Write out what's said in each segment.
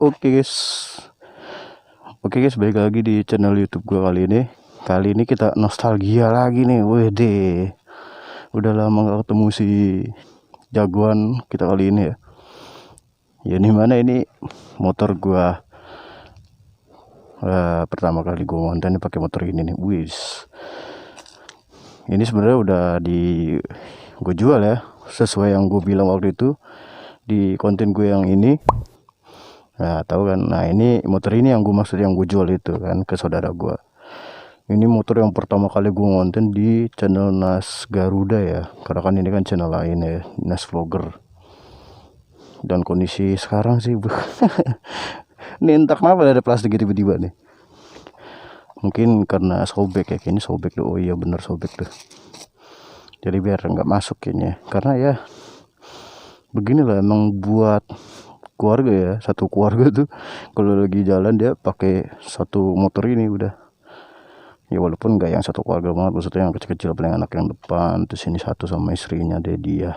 Oke guys, balik lagi di channel YouTube gue kali ini. Kali ini kita nostalgia lagi nih, wede. Udah lama gak ketemu si jagoan kita kali ini ya. Ya ini mana ini motor gue. Pertama kali gue ngonten pakai motor ini nih, wis. Ini sebenarnya udah gue jual ya, sesuai yang gue bilang waktu itu di konten gue yang ini. Nah tahu kan, nah ini motor ini yang gue maksud, yang gue jual itu kan ke saudara gue. Ini motor yang pertama kali gue ngonten di channel Nas Garuda ya, karena kan ini kan channel lain ya, Nas Vlogger. Dan kondisi sekarang sih ini entah kenapa ada plastik tiba-tiba nih. Mungkin karena sobek ya, kayaknya sobek tuh. Oh iya bener sobek tuh. Jadi biar nggak masuk kayaknya, karena ya beginilah emang buat keluarga ya, satu keluarga tuh kalau lagi jalan dia pakai satu motor ini udah. Ya walaupun nggak yang satu keluarga banget, maksudnya yang kecil-kecil, paling anak yang depan, terus ini satu sama istrinya deh dia.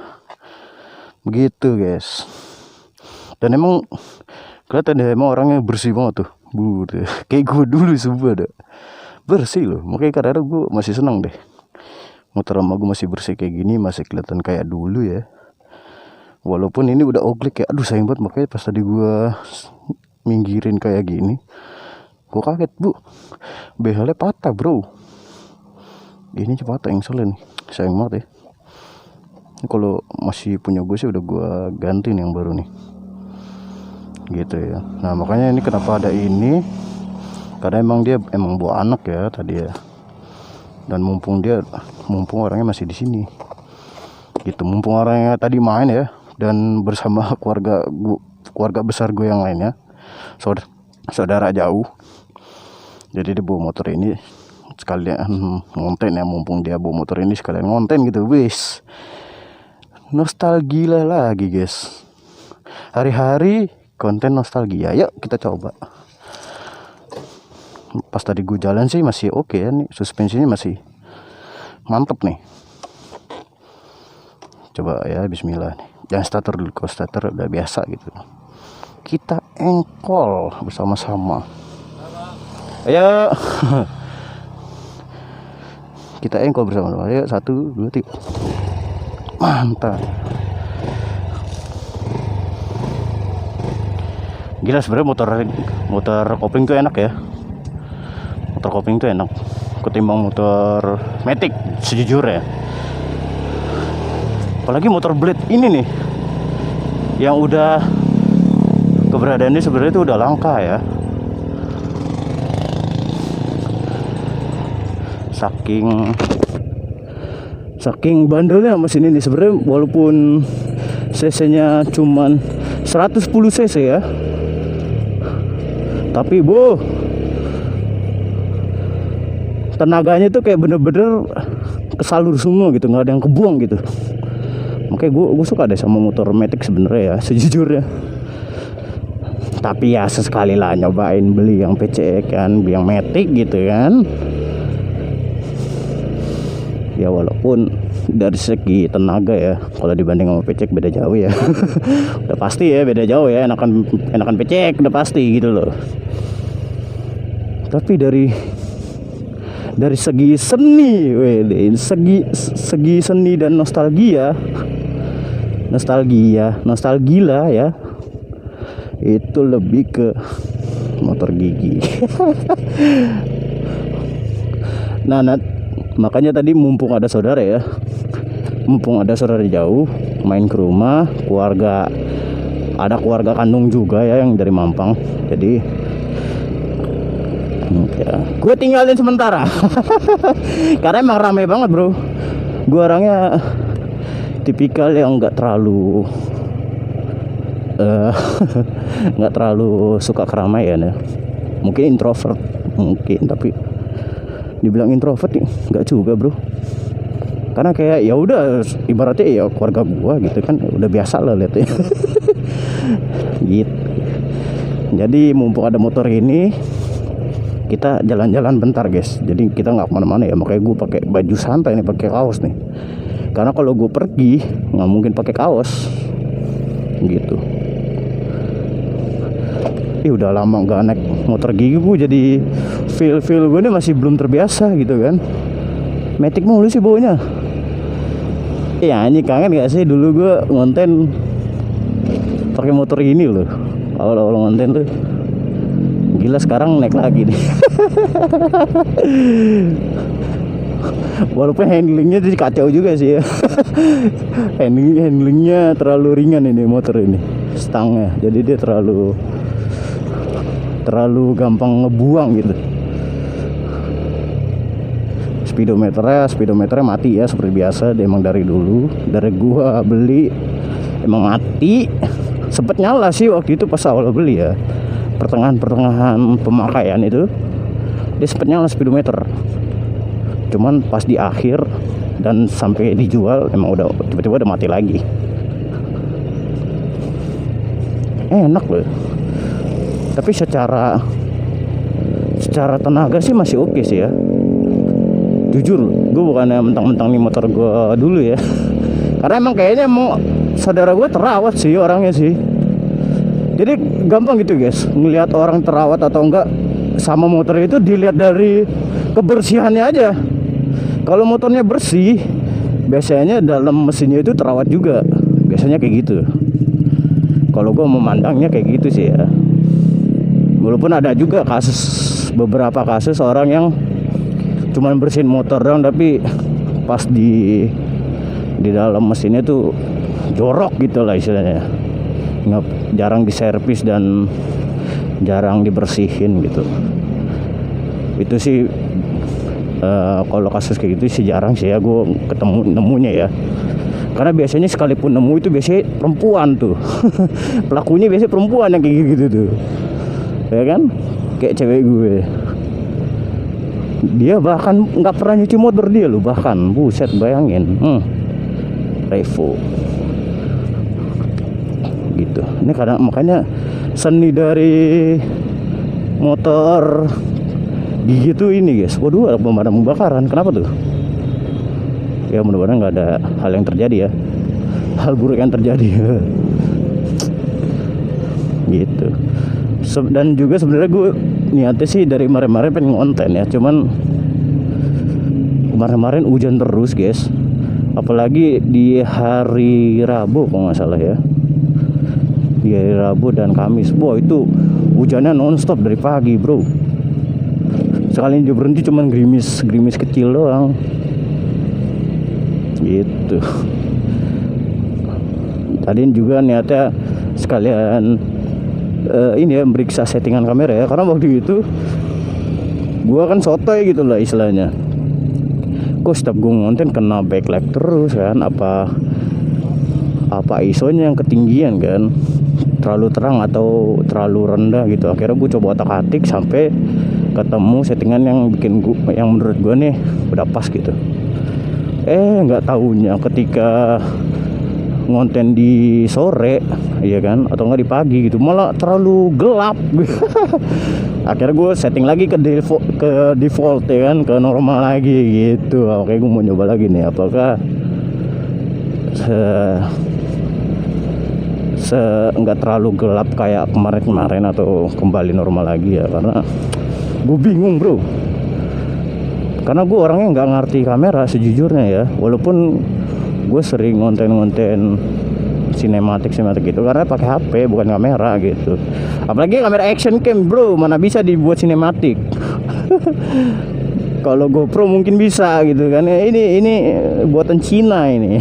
Begitu guys. Dan emang kelihatan deh, emang orangnya bersih banget tuh. Kayak gue dulu sumpah dah. Bersih loh, makanya kadang-kadang gue masih seneng deh. Motor sama gue masih bersih kayak gini, masih kelihatan kayak dulu ya. Walaupun ini udah oglek ya, aduh sayang banget. Makanya pas tadi gue minggirin kayak gini, gue kaget bu, behalnya patah bro. Ini patah yang selen, sayang banget ya. Kalau masih punya gue sih udah gue gantiin yang baru nih, gitu ya. Nah makanya ini kenapa ada ini, karena emang dia bawa anak ya tadi ya. Dan mumpung orangnya masih di sini, gitu. Mumpung orangnya tadi main ya, dan bersama keluarga besar gue yang lainnya, saudara jauh. Jadi dia bawa motor ini sekalian ngonten ya, mumpung dia bawa motor ini sekalian ngonten gitu. Wis, nostalgia lagi guys, hari-hari konten nostalgia. Yuk kita coba. Pas tadi gue jalan sih masih oke ya, nih suspensinya masih mantep nih. Coba ya, bismillah nih. Jangan starter dulu, kalau starter udah biasa gitu. Kita engkol bersama-sama. Ayo. Kita engkol bersama-sama. Ayo 1, 2, 3. Mantap. Gila sebenarnya motor kopling tuh enak ya. Motor kopling tuh enak ketimbang motor Matic sejujurnya. Apalagi motor blade ini nih, yang udah keberadaannya sebenarnya itu udah langka ya. Saking bandelnya mesin ini sebenarnya, walaupun cc-nya cuman 110 cc ya, tapi tenaganya tuh kayak bener-bener kesalur semua gitu, nggak ada yang kebuang gitu. Makanya gue suka deh sama motor Matic sebenarnya ya, sejujurnya. Tapi ya sesekali lah nyobain beli yang PCX kan, beli yang Matic gitu kan. Ya walaupun dari segi tenaga ya, kalau dibanding sama PCX beda jauh ya. Udah pasti ya beda jauh ya, enakan PCX udah pasti gitu loh. Tapi dari segi seni, segi seni dan nostalgia ya, itu lebih ke motor gigi. Nah, makanya tadi mumpung ada saudara jauh main ke rumah, ada keluarga kandung juga ya yang dari Mampang. Jadi ya, gue tinggalin sementara. Karena emang rame banget bro. Gue orangnya tipikal yang nggak terlalu suka keramaian ya. Mungkin introvert mungkin, tapi dibilang introvert nih nggak juga bro. Karena kayak ya udah ibaratnya ya keluarga gua gitu kan, udah biasa lah lihat ya. Gitu. Jadi mumpung ada motor ini, kita jalan-jalan bentar guys. Jadi kita nggak kemana-mana ya, makanya gue pakai baju santai nih, pakai kaos nih. Karena kalau gue pergi nggak mungkin pakai kaos gitu. Udah lama gak naik motor gigi, gue jadi feel gue ini masih belum terbiasa gitu kan. Matic mulu sih baunya. Ini kangen gak sih dulu gue ngonten pakai motor ini loh. Awal-awal ngonten tuh gila, sekarang naik lagi nih. Walaupun handlingnya jadi kacau juga sih ya. handlingnya terlalu ringan ini motor ini, stangnya, jadi dia terlalu gampang ngebuang gitu. Speedometernya mati ya seperti biasa. Dia emang dari dulu, dari gua beli emang mati. Sempet nyala sih waktu itu pas awal beli ya, pertengahan pemakaian itu dia sempet nyala speedometer. Cuman pas di akhir dan sampai dijual emang udah tiba-tiba udah mati lagi. Enak loh, tapi secara tenaga sih masih oke sih ya. Jujur, gue bukannya mentang-mentang nih motor gue dulu ya, karena emang kayaknya saudara gue terawat sih orangnya sih. Jadi gampang gitu guys, ngelihat orang terawat atau enggak sama motor itu dilihat dari kebersihannya aja. Kalau motornya bersih, biasanya dalam mesinnya itu terawat juga. Biasanya kayak gitu. Kalau gue memandangnya kayak gitu sih ya. Walaupun ada juga beberapa kasus orang yang cuman bersihin motor doang, tapi pas di dalam mesinnya tuh jorok gitu lah istilahnya. Jarang diservis dan jarang dibersihin gitu. Itu sih kalau kasus kayak gitu sih jarang sih ya gue nemunya ya. Karena biasanya sekalipun nemu itu biasanya perempuan tuh. Pelakunya biasanya perempuan yang kayak gitu tuh, ya kan? Kayak cewek gue, dia bahkan nggak pernah nyuci motor dia loh, bahkan buset, bayangin. Revo gitu. Ini kadang makanya seni dari motor gigi tuh ini guys. Waduh, ada pemadam kebakaran. Kenapa tuh? Ya mudah-mudahan nggak ada hal yang terjadi ya, hal buruk yang terjadi. Gitu. Dan juga sebenarnya gue niatnya sih dari kemarin-kemarin pengen ngonten ya, cuman kemarin-kemarin hujan terus guys, apalagi di hari Rabu kalau nggak salah ya, di hari Rabu dan Kamis. Wah, itu hujannya nonstop dari pagi bro. Sekali dia berhenti cuman gerimis kecil doang gitu. Tadi juga niatnya sekalian ini ya, meriksa settingan kamera ya, karena waktu itu gua kan sotoy gitu lah istilahnya. Kok setiap gua ngonten kena backlight terus kan, apa ISO-nya yang ketinggian kan, terlalu terang atau terlalu rendah gitu. Akhirnya gua coba otak-atik sampai ketemu settingan yang menurut gua nih udah pas gitu. Nggak taunya ketika ngonten di sore ya kan, atau nggak di pagi gitu, malah terlalu gelap. Akhirnya gue setting lagi ke default ya kan, ke normal lagi gitu. Oke, gue mau nyoba lagi nih apakah nggak terlalu gelap kayak kemarin atau kembali normal lagi ya, karena gue bingung bro. Karena gue orangnya nggak ngerti kamera sejujurnya ya, walaupun gue sering ngonten sinematik gitu karena pakai HP bukan kamera gitu. Apalagi kamera action cam bro, mana bisa dibuat sinematik. Kalau GoPro mungkin bisa gitu kan. Ini buatan Cina ini.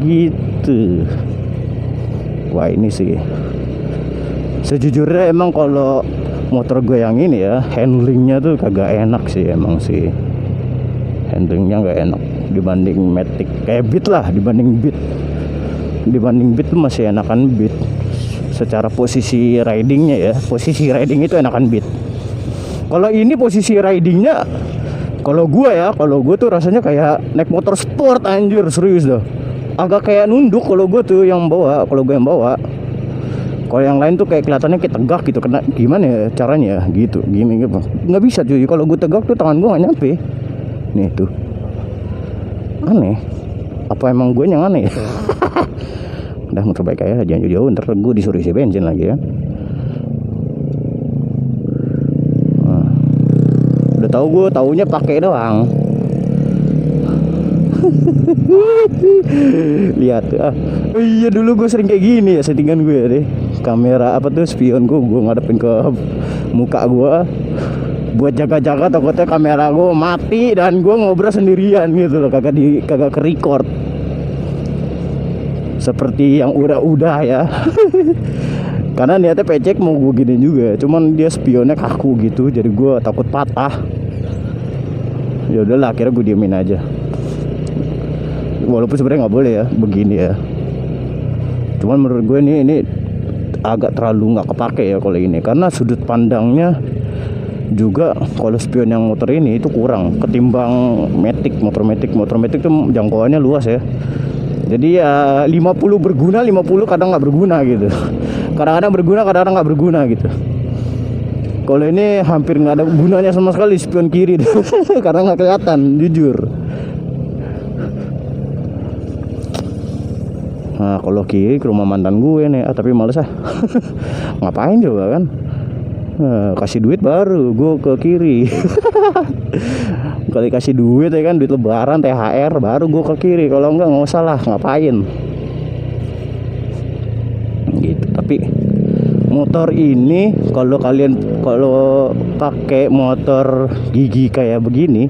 Gitu. Wah, ini sih sejujurnya emang kalau motor gue yang ini ya, handlingnya tuh kagak enak sih emang sih. Handlingnya nggak enak dibanding Matic, kayak Beat lah. Dibanding Beat tuh masih enakan Beat secara posisi ridingnya ya. Posisi riding itu enakan Beat. Kalau ini posisi ridingnya, kalau gue tuh rasanya kayak naik motor sport anjir, serius dah. Agak kayak nunduk kalau gue tuh yang bawa. Kalau yang lain tuh kayak kelihatannya kayak tegak gitu. Kena gimana ya caranya gitu, gini gitu. Nggak bisa cuy, kalau gue tegak tuh tangan gue nggak nyampe. Nih tuh aneh, apa emang gue yang aneh? Udah muter balik aja, jangan jauh-jauh, ntar gue disuruh isi bensin lagi ya. Udah tahu, gue taunya pakai doang. Lihat oh iya, dulu gue sering kayak gini ya settingan gue deh. Kamera apa tuh, spion gue ngadepin ke muka gue buat jaga-jaga, takutnya kamera gue mati dan gue ngobrol sendirian gitu loh, kagak ke record seperti yang udah ya. Karena niatnya pecek mau gue gini juga, cuman dia spionnya kaku gitu, jadi gue takut patah. Ya udahlah, akhirnya gue diemin aja. Walaupun sebenarnya nggak boleh ya begini ya. Cuman menurut gue ini agak terlalu nggak kepake ya kalau ini, karena sudut pandangnya juga kalau spion yang motor ini itu kurang ketimbang motor Matic tuh jangkauannya luas ya. Jadi ya 50 berguna, 50 kadang nggak berguna gitu. Kadang-kadang berguna, kadang-kadang nggak berguna gitu. Kalau ini hampir nggak ada gunanya sama sekali spion kiri karena nggak kelihatan, jujur. Nah kalau kiri ke rumah mantan gue nih, tapi males ngapain coba kan. Kasih duit baru gue ke kiri. Kali kasih duit ya kan, duit lebaran, THR, baru gue ke kiri. Kalau enggak nggak usah lah, ngapain gitu. Tapi motor ini kalau pakai motor gigi kayak begini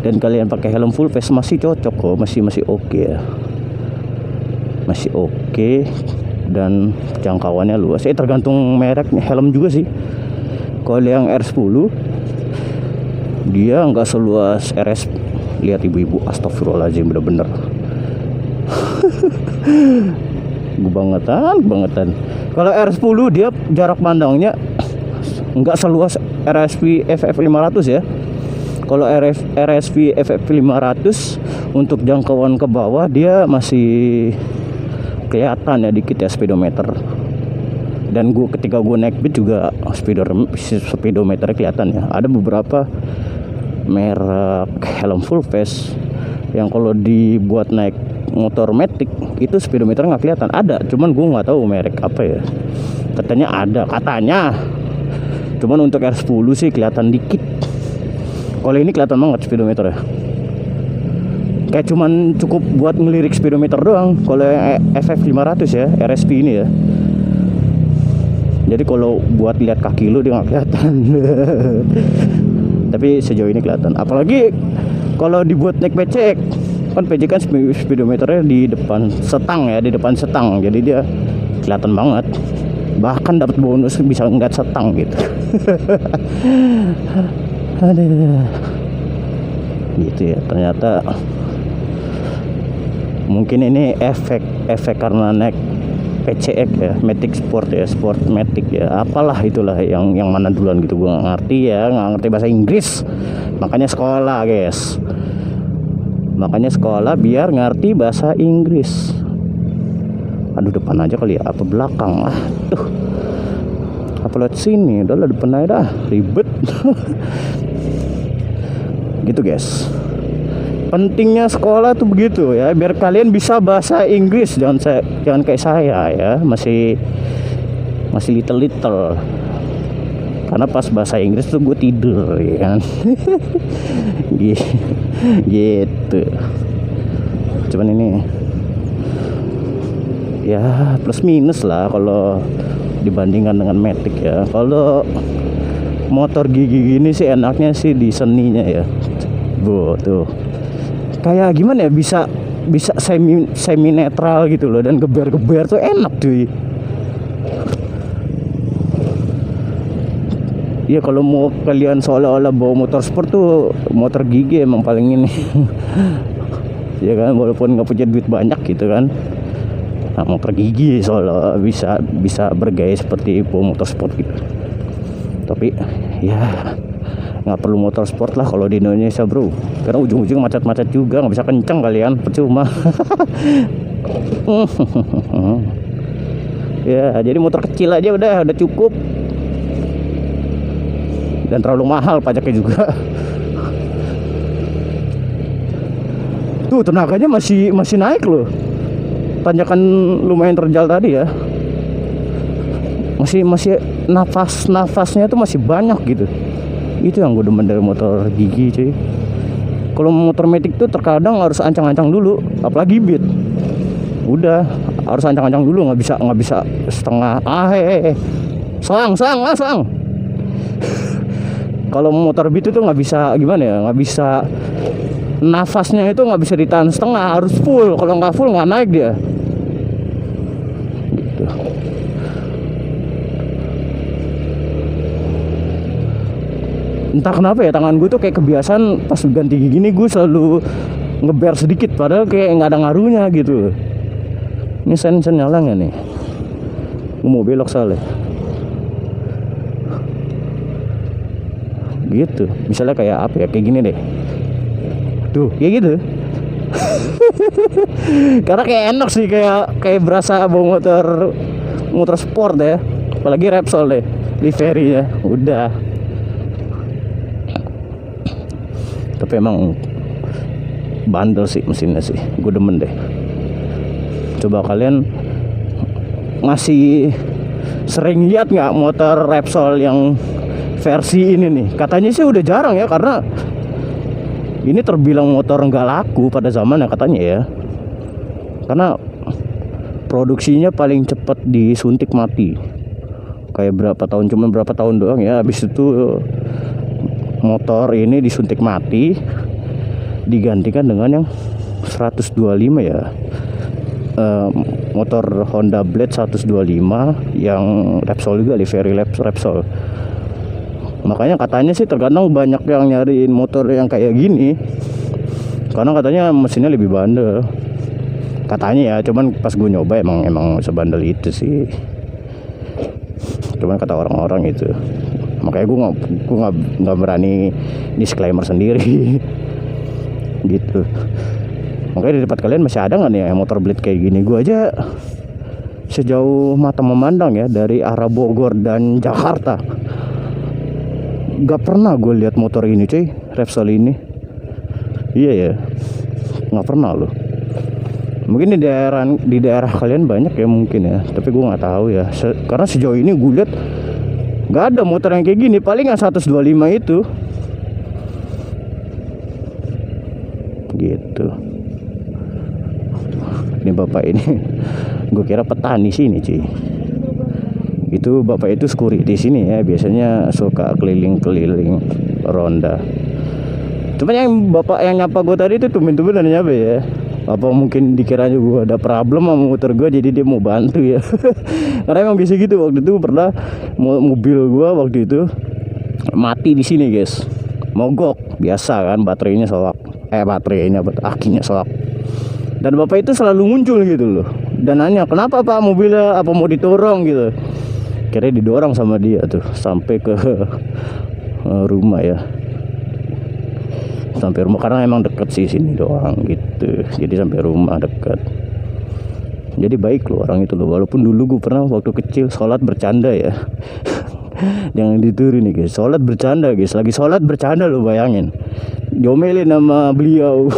dan kalian pakai helm full face masih cocok kok, masih oke ya, masih oke. Dan jangkauannya luas. Tergantung merek helm juga sih. Kalau yang R10 dia nggak seluas RS. Lihat ibu-ibu, astagfirullahaladzim, bener-bener bangetan. Kalau R10 dia jarak pandangnya nggak seluas RSV FF500 ya. Kalau RSV FF500 untuk jangkauan ke bawah dia masih kelihatan ya dikit ya speedometer. Dan ketika gue naik beat juga speedometernya kelihatan ya. Ada beberapa merek helm full face yang kalau dibuat naik motor Matic itu speedometer nggak kelihatan. Ada, cuman gue nggak tahu merek apa ya. Katanya ada, cuman untuk R10 sih kelihatan dikit. Kalau ini kelihatan banget speedometernya. Kayak cuman cukup buat ngelirik speedometer doang. Kalau yang FF500 ya, RSP ini ya. Jadi kalau buat lihat kaki lu dia nggak kelihatan. Tapi sejauh ini kelihatan. Apalagi kalau dibuat naik becek, kan becek kan speedometernya di depan setang ya, jadi dia kelihatan banget. Bahkan dapat bonus bisa ngeliat setang gitu. Aduh, gitu ya. Ternyata mungkin ini efek karena naik PCX ya, Matic Sport ya, Sport Matic ya, apalah itulah yang mana duluan gitu. Gue nggak ngerti bahasa Inggris. Makanya sekolah guys, biar ngerti bahasa Inggris. Aduh, depan aja kali ya, apa belakang? Aduh, apa lewat sini? Udah lah, depan aja dah, ribet. Gitu guys, pentingnya sekolah tuh begitu ya, biar kalian bisa bahasa Inggris. Jangan kayak saya ya, masih little. Karena pas bahasa Inggris tuh gue tidur ya kan. Gitu. Cuman ini ya plus minus lah kalau dibandingkan dengan Matic ya. Kalau motor gigi gini sih enaknya sih di seninya ya. Tuh kayak gimana ya, bisa semi netral gitu loh, dan geber tuh enak cuy. Iya, kalau mau kalian seolah-olah bawa motor sport tuh motor gigi emang paling ini. Ya kan, walaupun nggak punya duit banyak gitu kan. Nah, motor gigi seolah bisa bergaya seperti bawa motor sport gitu. Tapi ya nggak perlu motor sport lah kalau di Indonesia bro, karena ujung-ujung macet-macet juga, nggak bisa kenceng kalian, percuma. Ya jadi motor kecil aja udah cukup, dan terlalu mahal pajaknya juga. Tuh tenaganya masih naik loh. tanjakan lumayan terjal tadi ya, masih nafasnya tuh masih banyak gitu. Itu yang gue demen dari motor gigi cuy. Kalau motor matic tuh terkadang harus ancang-ancang dulu, apalagi beat. Udah harus ancang-ancang dulu, nggak bisa setengah. Selang. Kalau motor beat itu nggak bisa gimana ya, nggak bisa, nafasnya itu nggak bisa ditahan setengah, harus full. Kalau nggak full nggak naik dia. Gitu. Entah kenapa ya, tangan gue tuh kayak kebiasaan pas ganti gigi gini gue selalu ngeber sedikit, padahal kayak nggak ada ngaruhnya gitu. Ini sen nyala nggak nih? Gue mau belok soalnya. Gitu. Misalnya kayak apa ya? Kayak gini deh. Tuh, kayak gitu. Karena kayak enak sih, kayak berasa bawa motor sport ya. Apalagi Repsol deh, liverynya. Udah. Tapi emang bandel sih mesinnya sih, gue demen deh. Coba kalian masih sering lihat nggak motor Repsol yang versi ini nih? Katanya sih udah jarang ya, karena ini terbilang motor nggak laku pada zamannya katanya ya, karena produksinya paling cepat disuntik mati. Kayak cuman berapa tahun doang ya, habis itu motor ini disuntik mati, digantikan dengan yang 125 ya, motor Honda Blade 125 yang Repsol juga, livery Repsol. Makanya katanya sih terkadang banyak yang nyariin motor yang kayak gini, karena katanya mesinnya lebih bandel katanya ya. Cuman pas gue nyoba emang sebandel itu sih, cuman kata orang-orang itu. Makanya gue nggak berani disclaimer sendiri. Gitu. Makanya di tempat kalian masih ada nggak nih motor Blade kayak gini? Gue aja sejauh mata memandang ya, dari arah Bogor dan Jakarta, nggak pernah gue lihat motor ini cuy, Repsol ini. Iya ya, nggak pernah loh. Mungkin di daerah kalian banyak ya mungkin ya, tapi gue nggak tahu ya. Karena sejauh ini gue lihat nggak ada motor yang kayak gini, paling yang 125 itu. Gitu. Ini bapak ini, gue kira petani sini cuy. Itu bapak itu security sini ya, biasanya suka keliling-keliling ronda. Cuman yang bapak yang nyapa gue tadi itu tumben-tumben nyapa ya. Apa mungkin dikiranya gue ada problem sama motor gue, jadi dia mau bantu ya. Karena emang biasa gitu. Waktu itu pernah mobil gue waktu itu mati di sini guys, mogok biasa kan, baterainya soak, akinya soak. Dan bapak itu selalu muncul gitu loh, dan nanya, kenapa pak mobilnya, apa mau didorong gitu. Kira didorong sama dia tuh sampai ke rumah ya, sampai rumah, karena emang deket sih sini doang gitu, jadi sampai rumah deket. Jadi baik loh orang itu loh, walaupun dulu gue pernah waktu kecil sholat bercanda ya. Jangan ditiru nih guys, sholat bercanda guys, lagi sholat bercanda lo, bayangin diomelin nama beliau.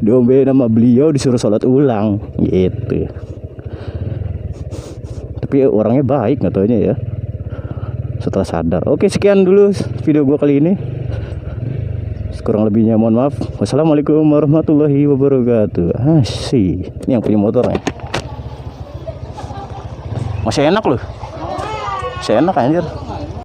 Diomelin nama beliau, disuruh sholat ulang gitu. Tapi orangnya baik nggak taunya ya, setelah sadar. Oke, sekian dulu video gue kali ini. Kurang lebihnya mohon maaf. Wassalamualaikum warahmatullahi wabarakatuh. Asih, ini yang punya motornya. Masih enak loh. Masih enak anjir.